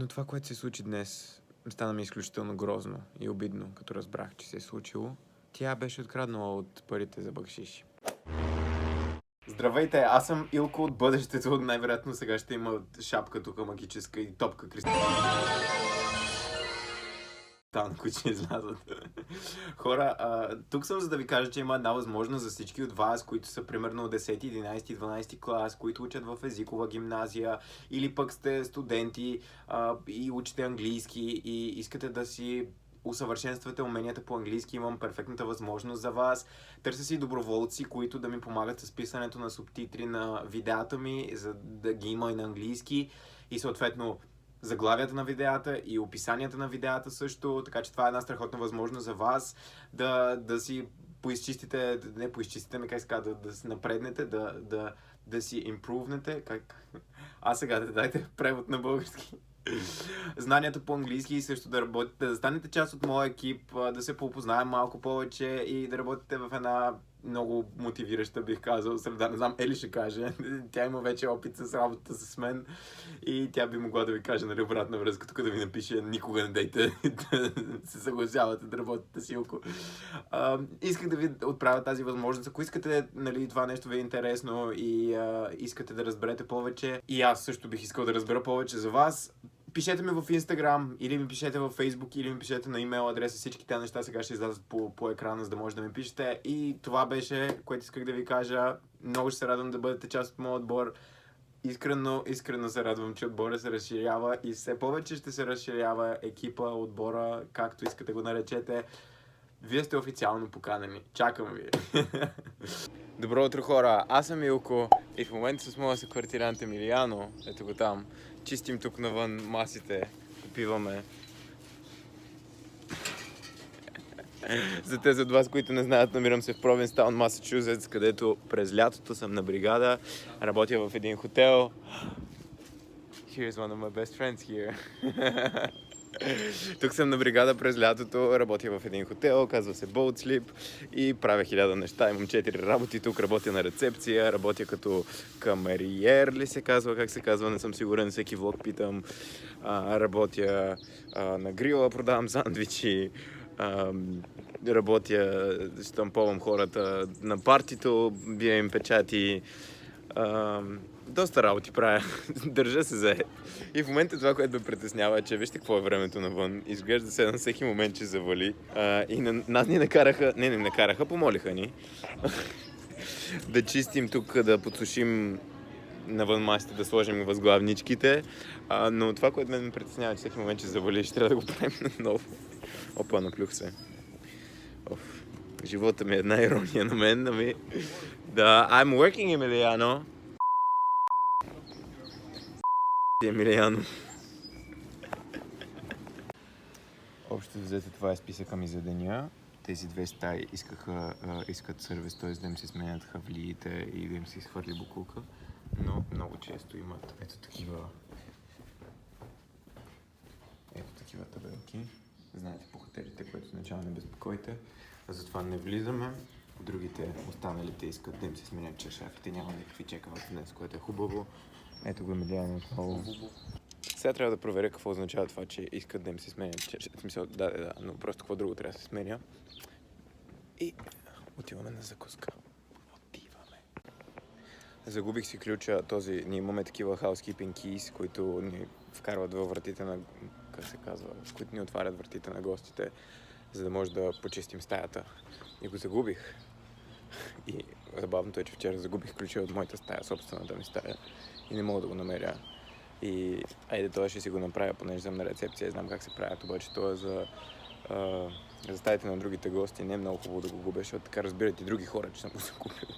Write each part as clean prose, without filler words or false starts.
Но това, което се случи днес, стана ми изключително грозно и обидно, като разбрах, че се е случило. Тя беше откраднала от парите за бакшиши. Здравейте, аз съм Илко от бъдещето. Най-вероятно сега ще има шапка тук магическа и топка кристална, които ще излязат. Хора, тук съм за да ви кажа, че има една възможност за всички от вас, които са примерно 10, 11, 12 клас, които учат в езикова гимназия или пък сте студенти и учите английски и искате да си усъвършенствате уменията по английски. Имам перфектната възможност за вас. Търся си доброволци, които да ми помагат с писането на субтитри на видеята ми, за да ги има и на английски и съответно заглавията на видеята и описанията на видеята също, така че това е една страхотна възможност за вас да си поизчистите, не поизчистите, ами как се казва, да си напреднете, да си импрувнете, как? А сега да дайте превод на български. Знанията по английски и също да работите, да станете част от моя екип, да се поопознаем малко повече и да работите в една много мотивираща, бих казал, среда. Не знам, Ели ще каже. Тя има вече опит с работата с мен и тя би могла да ви каже, нали, обратна връзка, тук да ви напише: никога не дейте да се съгласявате да работите с Илко. Исках да ви отправя тази възможност. Ако искате, нали, това нещо ви е интересно и искате да разберете повече, и аз също бих искал да разбера повече за вас, пишете ми в Instagram, или ми пишете в Facebook, или ми пишете на имейл адреса. Всички тези неща сега ще излязат по екрана, за да може да ми пишете. И това беше, което исках да ви кажа. Много ще се радвам да бъдете част от моят отбор. Искрено се радвам, че отбора се разширява и все повече ще се разширява екипа, отбора, както искате го наречете. Вие сте официално поканени. Чакам ви! Добро утро, хора! Аз съм Илко и в момента с моя съквартирант Емилиано, ето го там, чистим тук навън масите, попиваме. За тези от вас, които не знаят, намирам се в Провинстаун, Масачузетс, където през лятото съм на бригада, работя в един хотел. Here's one of my best friends here. Тук съм на бригада през лятото, работя в един хотел, казва се Boat Sleep и правя 1000 неща. Имам 4 работи тук, работя на рецепция, работя като камериер ли се казва, как се казва, не съм сигурен, всеки влог питам. Работя на грила, продавам сандвичи, работя, щамповам хората на партито, бия им печати. Доста работи правя. Държа се зае. И в момента това, което ме притеснява, е, че вижте какво е времето навън. Изглежда се на всеки момент, че завали. И нас ни накараха, не накараха, помолиха ни да чистим тук, да подсушим навън масите, да сложим възглавничките. Но това, което ме притеснява, че всеки момент, че завали, ще трябва да го правим наново. Опа, наплюх се. Живота ми е една ирония на мен, ами... Да, I'm working, Емилиано. Емилиано. Общо взето това е списъка ми за деня. Тези две стаи искат сервис, т.е. да им се сменят хавлиите и да им се изхвърли букулка. Но много често имат ето такива табелки. Знаете по хотелите, което означава не безпокойте. Затова не влизаме. Другите, останалите искат да им се сменят чашафите. Няма никакви чекават днес, което е хубаво. Ето го Емилиано отново. Сега трябва да проверя какво означава това, че искат да им се сменят чашафите. В смисъл, да, но просто какво друго трябва да се сменя. И отиваме на закуска. Загубих си ключа този. Ние имаме такива housekeeping keys, които ни вкарват във вратите на... Как се казва? Които ни отварят вратите на гостите, за да може да почистим стаята. И го загубих. И забавното е, че вчера загубих ключа от моята стая, собствената ми стая. И не мога да го намеря. И айде, това ще си го направя, понеже съм на рецепция и знам как се правят. Обаче това е за стаите на другите гости. Не е много хубаво да го губя, защото така разбират и други хора, че съм го загубил.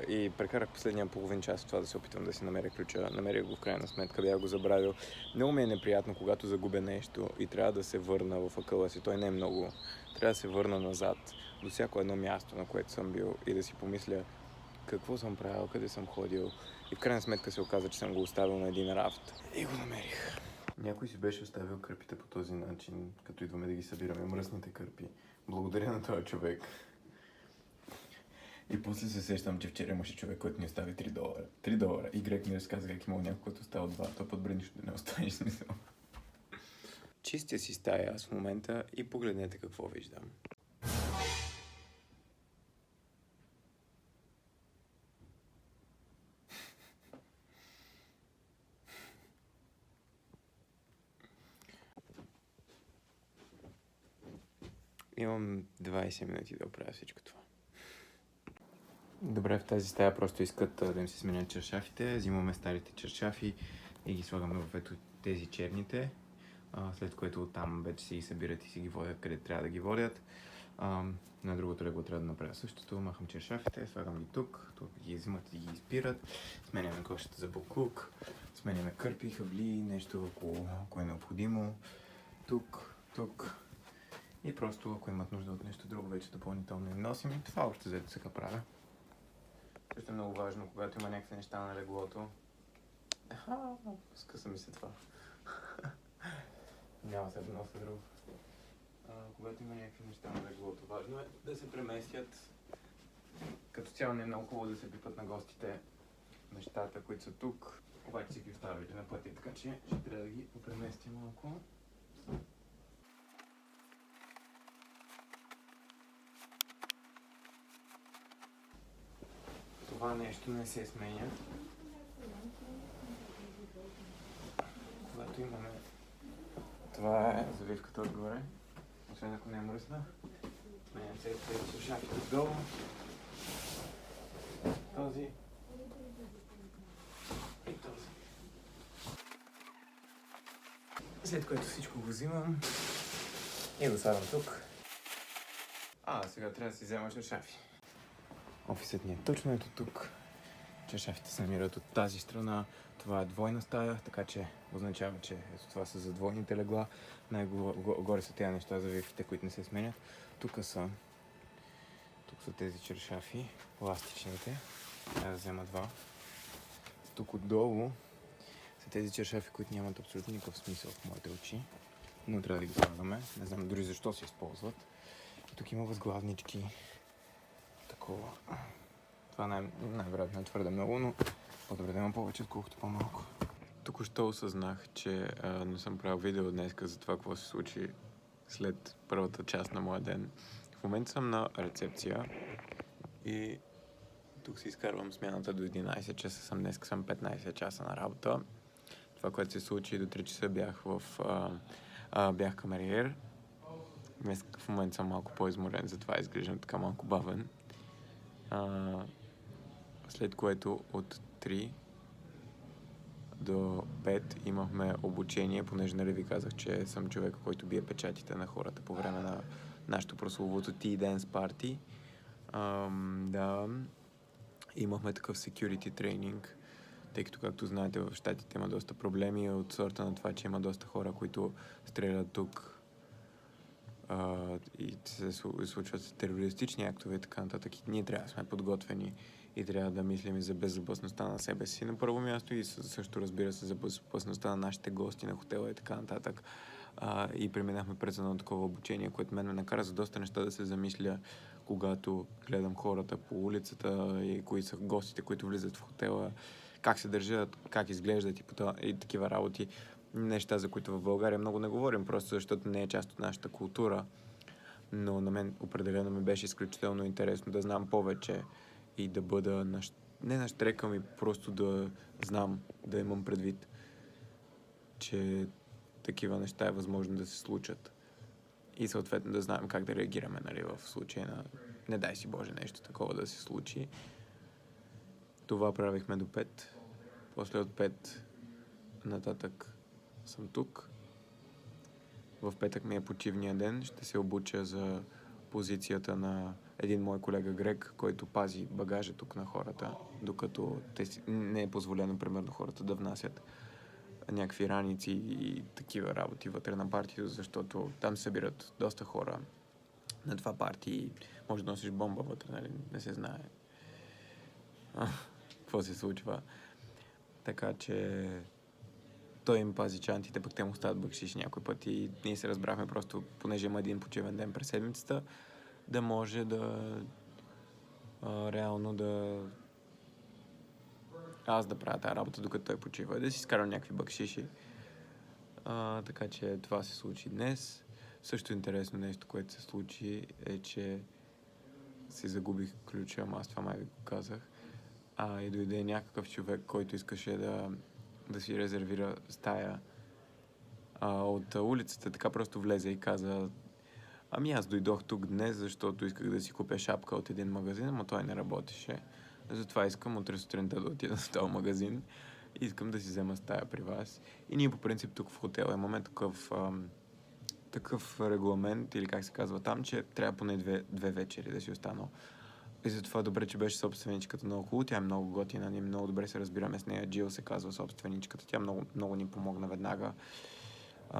И прекарах последния половин час в това да се опитвам да си намеря ключа. Намеря го в крайна сметка, бях го забравил. Много ми е неприятно, когато загубя нещо и трябва да се върна в акъла си. Той не е много. Трябва да се върна назад до всяко едно място, на което съм бил и да си помисля какво съм правил, къде съм ходил. И в крайна сметка се оказа, че съм го оставил на един рафт. И го намерих. Някой си беше оставил кърпите по този начин, като идваме да ги събираме. Мръсните кърпи. Благодаря на този човек. И после се сещам, че вчера имаше човек, който ни остави $3. $3. И Грег ми разказа как имал някой, който остава 2. То по-добре нищо да не останеш, смисъл. Чистя си стая аз в момента и погледнете какво виждам. Имам 20 минути да оправя всичко това. Добре, в тази стая просто искат да им се сменят чершафите. Взимаме старите чершафи и ги слагаме в ето тези черните. След което оттам вече си ги събират и си ги водят къде трябва да ги водят. На другото легло трябва да направя същото. Махам чершафите, слагам ги тук. Тук ги взимат и ги изпират. Сменяме кошата за буклук. Сменяме кърпи, хабли, нещо ако е необходимо. Тук. И просто ако имат нужда от нещо друго, вече допълнително им носим. И това още взето сега правя. Също е много важно, когато има някакви неща на леглото. Скъса ми се това. Няма се да нося друго. Когато има някакви неща на леглото, важно е да се преместят. Като цяло не е много хубаво да се пипат на гостите нещата, които са тук. Обаче си ги оставили на пътя, така че ще трябва да ги преместим малко. Това нещо не се сменя. Когато имаме... Това е завивката отгоре. Освен ако не е мръсна. Сменям се тези слушалки отдолу. Този. И този. След което всичко го взимам и го слагам тук. Сега трябва да си взема чершафи. Офисът ни е точно ето тук. Чершафите се намират от тази страна. Това е двойна стая, така че означава, че ето това са за двойните легла. Най-горе са тези неща за вивките, които не се сменят. Тук са тези чершафи, пластичните. Трябва да взема два. Тук отдолу са тези чершафи, които нямат абсолютно никакъв смисъл в моите очи. Но трябва да ги слагаме. Не знам дори защо се използват. И тук има възглавнички. Такова. Това най-вероятно е твърде много, но по-добре да имам повече, отколкото по-малко. Току-що осъзнах, че не съм правил видео днес за това, какво се случи след първата част на моя ден. В момента съм на рецепция и тук си изкарвам смяната до 11 часа. Днес съм 15 часа на работа. Това, което се случи до 3 часа бях камериер. Днес в момента съм малко по-изморен, затова изглеждам така малко бавен. След което от 3 до 5 имахме обучение, понеже нали ви казах, че съм човек, който бие печатите на хората по време на нашото прословото Tea Dance Party. Да, имахме такъв security тренинг, тъй като, както знаете, в щатите има доста проблеми от сорта на това, че има доста хора, които стрелят тук и се случват терористични актове и така нататък. И ние трябва да сме подготвени и трябва да мислим и за безопасността на себе си на първо място и също, разбира се, за безопасността на нашите гости на хотела и така нататък. И преминахме през едно такова обучение, което мен ме накара за доста неща да се замисля, когато гледам хората по улицата и кои са гостите, които влизат в хотела, как се държат, как изглеждат и такива работи. Неща, за които в България много не говорим, просто защото не е част от нашата култура. Но на мен определено ми беше изключително интересно да знам повече и да бъда не на щрека ми, просто да знам, да имам предвид, че такива неща е възможно да се случат. И съответно да знаем как да реагираме, нали, в случай на не дай си Боже нещо такова да се случи. Това правихме до 5. После от 5 нататък съм тук. В петък ми е почивния ден. Ще се обуча за позицията на един мой колега Грег, който пази багажа тук на хората, докато не е позволено, примерно, хората да внасят някакви раници и такива работи вътре на партито, защото там се събират доста хора на това парти и може да носиш бомба вътре, нали? Не се знае какво се случва. Така че той им пази чантите, пък те му стават бъкшиш някой път и ние се разбрахме просто, понеже има един почивен ден през седмицата, да може да реално аз да правя тази работа, докато той почива, да си изкарам някакви бакшиши. Така че това се случи днес. Също интересно нещо, което се случи, е, че си загубих ключа, ама аз това май ви го казах. И дойде някакъв човек, който искаше да си резервира стая от улицата, така просто влезе и каза: ами аз дойдох тук днес, защото исках да си купя шапка от един магазин, но той не работеше. Затова искам утре сутринта да отида в този магазин и искам да си взема стая при вас. И ние по принцип тук в хотела имаме такъв регламент, или как се казва там, че трябва поне две вечери да си останал. И затова добре, че беше собственичката на около. Тя е много готина, ние много добре се разбираме с нея. Джил се казва собственичката. Тя много, много ни помогна веднага.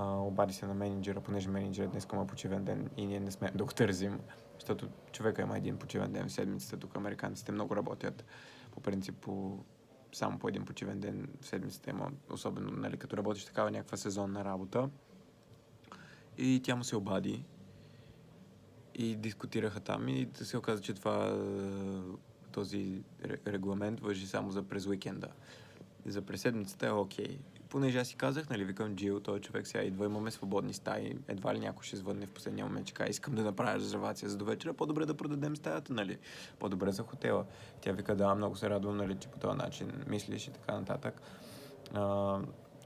Обади се на менеджера, понеже менеджерът днес има почивен ден и ние не сме да го търсим, защото човека има един почивен ден в седмицата. Тук американците много работят. По принцип, само по един почивен ден в седмицата има, особено, нали, като работиш такава някаква сезонна работа. И тя му се обади и дискутираха там и се оказа, че този регламент важи само за през уикенда. За през седмицата е окей. Понеже аз си казах, нали, викам Джил, този човек сега идва, имаме свободни стаи, едва ли някой ще звънне в последния момент, че искам да направя резервация за до вечера, по-добре да продадем стаята, нали, по-добре за хотела. Тя вика: да, много се радвам, нали, че по този начин мислиш и така нататък.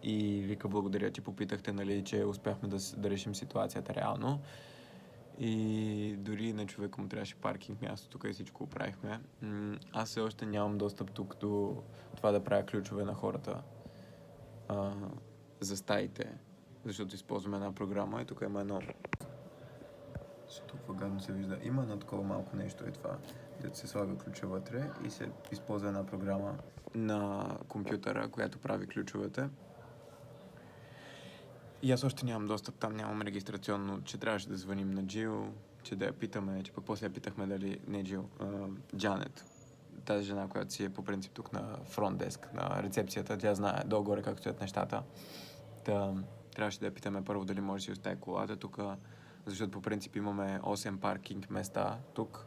И вика: благодаря, че попитахте, нали, че успяхме да решим ситуацията реално. И дори на човека му трябваше паркинг място, тук и всичко оправихме. Аз все още нямам достъп тук до това да правя ключове на хората за стаите, защото използваме една програма и тук има едно... Толкова гадно се вижда. Има едно такова малко нещо, е това, дето се слага ключа вътре и се използва една програма на компютъра, която прави ключовете. И аз още нямам достъп там, нямам регистрационно, че трябваше да звъним на Джил, че да я питаме, че пък после я питахме дали не Джил, Джанет, тази жена, която си е по принцип тук на фронт деск, на рецепцията, тя знае долу-горе как стоят нещата. Трябваше да я питаме първо дали може да си остави колата тук, защото по принцип имаме 8 паркинг места тук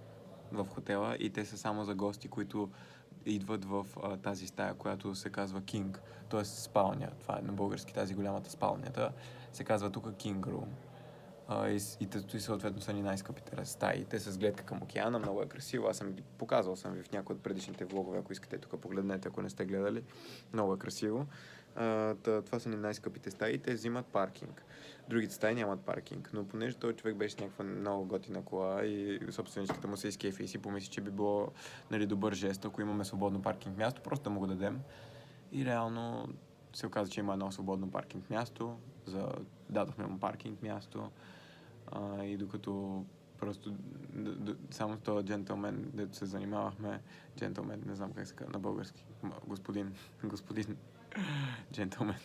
в хотела и те са само за гости, които идват в тази стая, която се казва King, т.е. спалня. Това е на български, тази голямата спалнята се казва тук King Room. И съответно са ни най-скъпите стаи. Те са с гледка към океана, много е красиво. Аз съм ги показвал съм ви в някои от предишните влогове, ако искате тук погледнете, ако не сте гледали. Много е красиво. Това са ни най-скъпите стаи, те взимат паркинг. Другите стаи нямат паркинг, но понеже този човек беше някаква много готина кола и собственичката му се изкефи и си помисли, че би било, нали, добър жест, ако имаме свободно паркинг място, просто да му го дадем. И реално се оказа, че има едно свободно паркинг място, дадохме му паркинг място и докато просто само с този джентълмен, дето се занимавахме, джентълмен, не знам как се казва на български, господин джентълмен,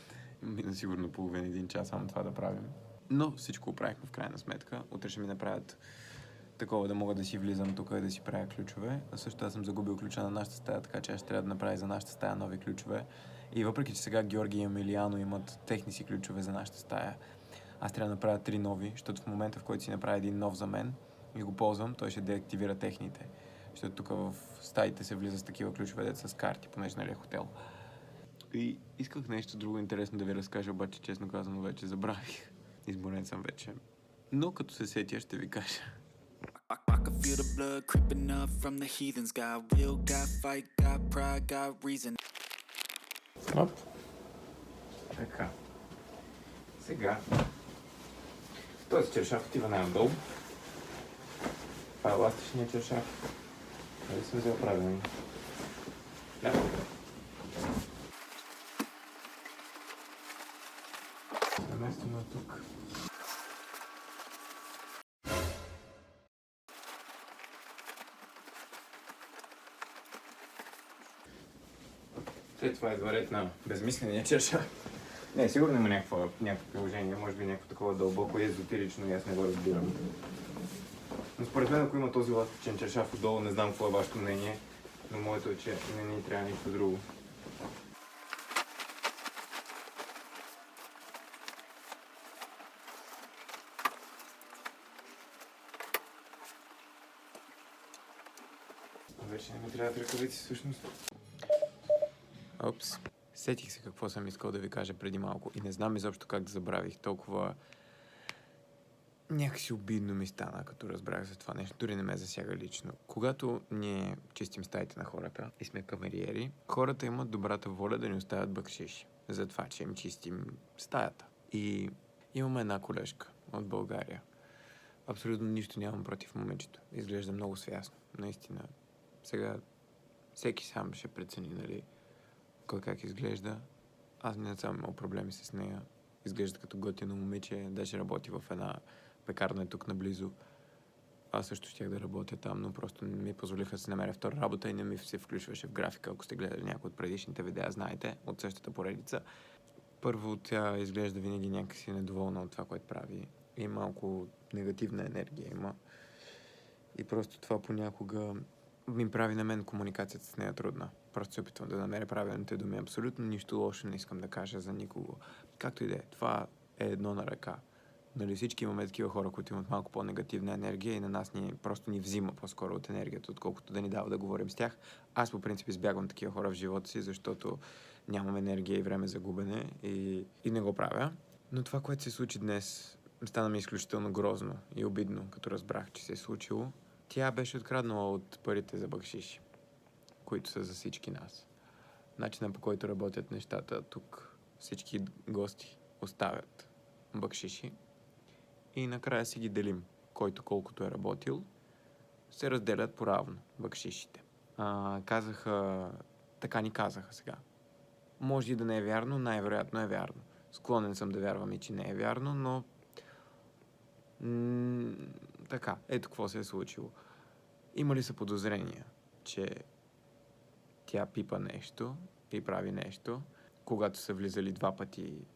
мина сигурно половин-един час само това да правим. Но всичко оправихме в крайна сметка. Утре ще ми направят такова да мога да си влизам тук и да си правя ключове. А също аз съм загубил ключа на нашата стая, така че аз ще трябва да направя за нашата стая нови ключове. И въпреки, че сега Георги и Емилиано имат техни си ключове за нашата стая, аз трябва да направя 3 нови, защото в момента, в който си направя един нов за мен и го ползвам, той ще деактивира техните. Защото тук в стаите се влиза с такива ключове, деца с карти, понеже нали е хотел. И исках нещо друго интересно да ви разкажа, обаче честно казано вече забравих. Изморен съм вече. Но като се сетя, ще ви кажа. I can feel the blood creeping up from the heathens. Got will, got fight, got pride, got reason. Оп. Така. Сега. Този чершаф отива най-надолу. Това е еластичният чершаф. Дали съм взел правилно? Да. Наместим на тук. След това е дворет на безмисления чершаф. Не, сигурно има някакво приложение, може би някакво такова дълбоко и езотерично и аз не го разбирам. Но според мен, ако има този еластичен чершаф отдолу, не знам какво е вашето мнение, но моето е, че не ни трябва нищо друго. вече не ми трябват ръкавици всъщност. Опс. Сетих се какво съм искал да ви кажа преди малко и не знам изобщо как да забравих толкова. Някакси обидно ми стана, като разбрах за това нещо. Дори не ме засяга лично. Когато ние чистим стаите на хората и сме камериери, хората имат добрата воля да ни оставят бакшиши за това, че им чистим стаята. И имаме една колежка от България. Абсолютно нищо нямам против момичето. Изглежда много свясно. Наистина. Сега всеки сам ще прецени, нали, кой как изглежда. Аз не съм имал проблеми с нея. Изглежда като готино момиче. Даже работи в една пекарна тук наблизо. Аз също щях да работя там, но просто не ми позволиха да си намеря втора работа и не ми се включваше в графика. Ако сте гледали някои от предишните видеа, знаете, от същата поредица. Първо, тя изглежда винаги някакси недоволна от това, което прави. И малко негативна енергия има. И просто това понякога ми прави на мен комуникацията с нея трудна. Просто се опитвам да намеря правилните думи. Абсолютно нищо лошо не искам да кажа за никого. Както и да е, това е едно на ръка. Нали, всички имаме такива хора, които имат малко по-негативна енергия и на нас просто ни взима по-скоро от енергията, отколкото да ни дава да говорим с тях. Аз по принцип избягвам такива хора в живота си, защото нямам енергия и време за губене и не го правя. Но това, което се случи днес, стана ми изключително грозно и обидно, като разбрах, че се е случило. Тя беше откраднала от парите за бакшиши, които са за всички нас. Начинът, по който работят нещата тук, всички гости оставят бакшиши и накрая си ги делим. Който колкото е работил, се разделят поравно бакшишите. Така ни казаха сега. Може и да не е вярно, най-вероятно е вярно. Склонен съм да вярвам и че не е вярно, но така, ето какво се е случило. Има ли са подозрения, че тя пипа нещо и прави нещо, когато са влизали два пъти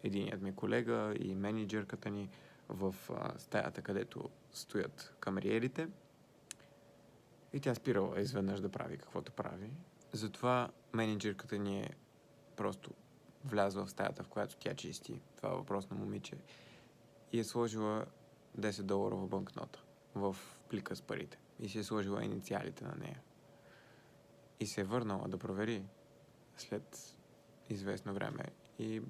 единият ми колега и менеджерката ни в стаята, където стоят камериерите. И тя спирала изведнъж да прави каквото прави. Затова менеджерката ни е просто влязла в стаята, в която тя чисти. Това е въпросно момиче. И е сложила $10 банкнота в плика с парите. И си е сложила инициалите на нея. И се е върнала да провери след известно време. И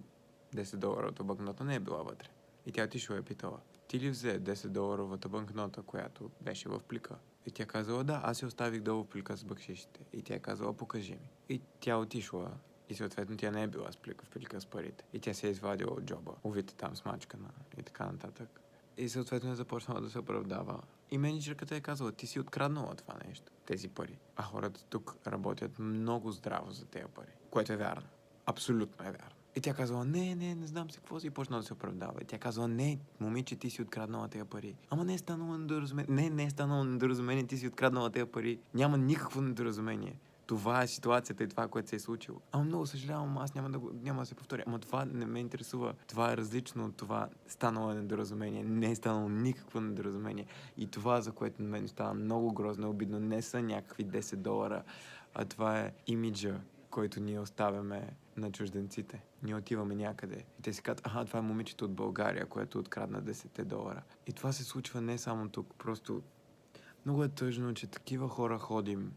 $10 банкнота не е била вътре. И тя отишла и е питала: ти ли взе $10 банкнота, която беше в плика? И тя казала: да, аз я оставих долу в плика с бакшишите. И тя казала: покажи ми. И тя отишла. И съответно тя не е била в плика с парите. И тя се е извадила от джоба, увита там смачкана и така нататък. И съответно е започнала да се оправдава. И менеджерката е казала: ти си откраднала това нещо, тези пари. А хората тук работят много здраво за тези пари. Което е вярно. Абсолютно е вярно. И тя казала: не знам си какво си, и почнала да се оправдава. И тя казала: не, момиче, ти си откраднала тези пари. Ама не е станало недоразумение. Не е станало недоразумение, ти си откраднала тези пари. Няма никакво недоразумение. Това е ситуацията и това, което се е случило. Ама много съжалявам, аз няма да се повторя. Ама това не ме интересува. Това е различно от това станало недоразумение. Не е станало никакво недоразумение. И това, за което на мен става много грозно и обидно, не са някакви $10, а това е имиджа, който ние оставяме на чужденците. Ние отиваме някъде и те си казват: това е момичето от България, което открадна $10. И това се случва не само тук. Просто много е тъжно, че такива хора ходим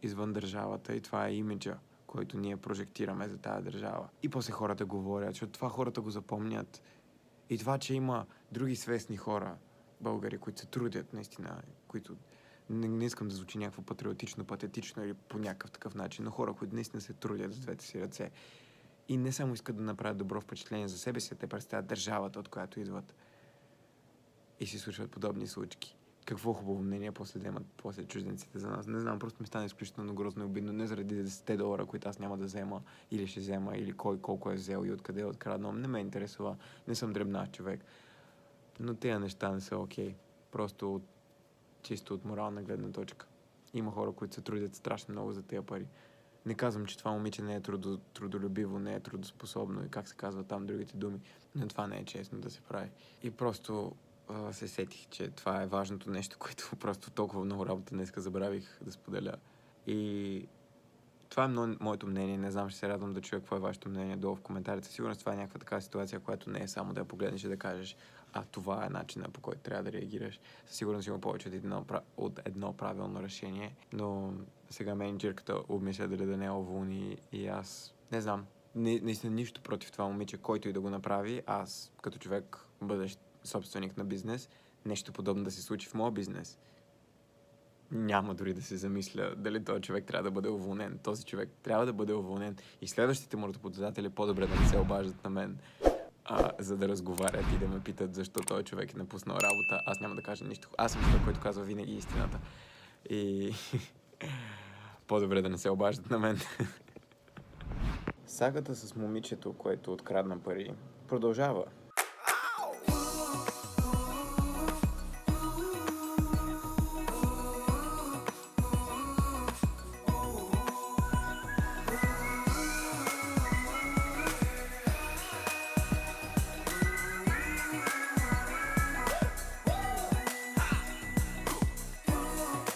извън държавата и това е имиджа, който ние прожектираме за тази държава. И после хората говорят, защото това хората го запомнят. И това, че има други свестни хора, българи, които се трудят наистина, които не искам да звучи някакво патриотично, патетично или по някакъв такъв начин, но хора, които наистина се трудят с двете си ръце и не само искат да направят добро впечатление за себе си, те представят държавата, от която идват. И се случват подобни случки. Какво хубаво мнение после да имат после чужденците за нас. Не знам, просто ми стана изключително грозно и обидно. Не заради $10, които аз няма да взема или ще взема, или кой колко е взел и откъде е откраднал. Не ме интересува. Не съм дребнав човек. Но тези неща не са окей. Просто чисто от морална гледна точка. Има хора, които се трудят страшно много за тези пари. Не казвам, че това момиче не е трудолюбиво, не е трудоспособно и как се казва там другите думи. Но това не е честно да се прави. И просто се сетих, че това е важното нещо, което просто толкова много работа днеска забравих да споделя. И Това е моето мнение. Не знам, ще се радвам да чуя какво е вашето мнение долу в коментарите. Сигурно това е някаква така ситуация, която не е само да я погледнеш и да кажеш, това е начинът, по който трябва да реагираш. Със сигурност има повече от едно правилно решение, но сега менеджерката обмисля дали да не уволни и аз не знам. Наистина нищо против това момиче, който и да го направи. Аз, като човек, бъдещ собственик на бизнес, нещо подобно да се случи в моя бизнес. Няма дори да се замисля дали този човек трябва да бъде уволнен. Този човек трябва да бъде уволнен и следващите му работодатели по-добре да не се обаждат на мен, за да разговарят и да ме питат защо този човек е напуснал работа. Аз няма да кажа нищо. Аз съм човек, който казва винаги истината. И по-добре да не се обаждат на мен. Сагата с момичето, което открадна пари, продължава.